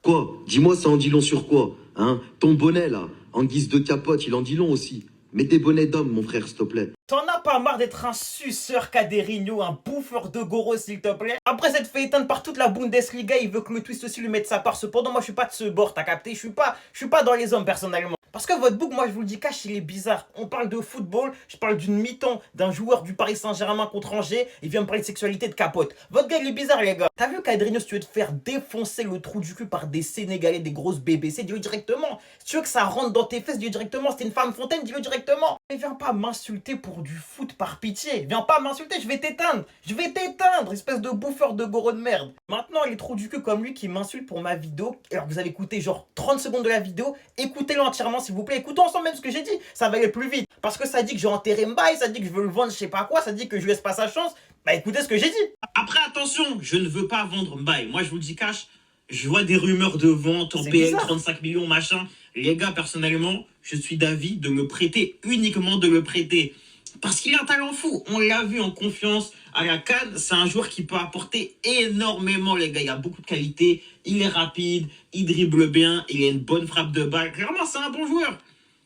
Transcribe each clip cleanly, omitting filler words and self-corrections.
Quoi? Dis-moi, ça en dit long sur quoi? Hein? Ton bonnet, là, en guise de capote, il en dit long aussi. Mets des bonnets d'homme, mon frère, s'il te plaît. T'en as pas marre d'être un suceur Caderino, un bouffeur de goro s'il te plaît? Après s'être fait éteindre par toute la Bundesliga, il veut que le twist aussi lui mette sa part. Cependant, moi je suis pas de ce bord, t'as capté? Je suis pas dans les hommes personnellement. Parce que votre book, moi je vous le dis cash, il est bizarre. On parle de football, je parle d'une mi-temps d'un joueur du Paris Saint-Germain contre Angers, il vient me parler de sexualité de capote. Votre gars il est bizarre les gars. T'as vu qu'Adrino, si tu veux te faire défoncer le trou du cul par des Sénégalais, des grosses BBC, dis-le directement. Si tu veux que ça rentre dans tes fesses, dis-le directement. Si t'es une femme fontaine, dis-le directement. Mais viens pas m'insulter pour du foot par pitié. Viens pas m'insulter, je vais t'éteindre. Je vais t'éteindre, espèce de bouffeur de goro de merde. Maintenant, les trous du cul comme lui qui m'insulte pour ma vidéo, alors que vous avez écouté genre 30 secondes de la vidéo, écoutez-le entièrement s'il vous plaît. Écoutons ensemble même ce que j'ai dit. Ça va aller plus vite. Parce que ça dit que j'ai enterré Mbaye, ça dit que je veux le vendre, je sais pas quoi, ça dit que je lui laisse pas sa chance. Bah écoutez ce que j'ai dit. Après, attention, je ne veux pas vendre Mbaye. Moi, je vous le dis cash, je vois des rumeurs de vente en C'est PL, bizarre. 35 millions, machin. Les gars, personnellement, je suis d'avis de me prêter, uniquement de le prêter. Parce qu'il a un talent fou. On l'a vu en confiance à la CAN. C'est un joueur qui peut apporter énormément, les gars. Il a beaucoup de qualité. Il est rapide. Il dribble bien. Il a une bonne frappe de balle. Clairement, c'est un bon joueur.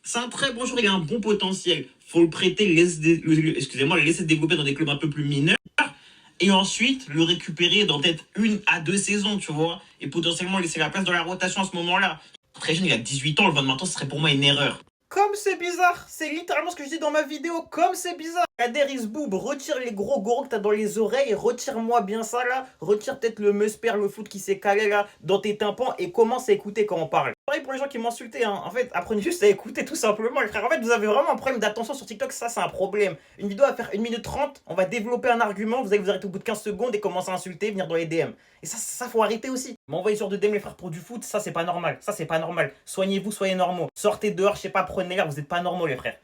C'est un très bon joueur. Il a un bon potentiel. Faut le prêter, le laisser se développer dans des clubs un peu plus mineurs. Et ensuite, le récupérer dans peut-être 1 à 2 saisons, tu vois. Et potentiellement laisser la place dans la rotation à ce moment-là. Très jeune, il a 18 ans. Le vendre maintenant, ce serait pour moi une erreur. Comme c'est bizarre, c'est littéralement ce que je dis dans ma vidéo, comme c'est bizarre. Kader Isboob, retire les gros goros que t'as dans les oreilles, retire-moi bien ça là, retire peut-être le musper, le foot qui s'est calé là dans tes tympans et commence à écouter quand on parle. Pareil pour les gens qui m'insultaient, hein. En fait, apprenez juste à écouter tout simplement, les frères. En fait, vous avez vraiment un problème d'attention sur TikTok, ça c'est un problème. Une vidéo va faire 1 minute 30, on va développer un argument, vous allez vous arrêter au bout de 15 secondes et commencer à insulter, venir dans les DM. Et ça faut arrêter aussi. M'envoyer sur de DM les frères pour du foot, ça c'est pas normal, ça c'est pas normal. Soignez-vous, soyez normaux. Sortez dehors, je sais pas, prenez l'air, vous êtes pas normaux les frères.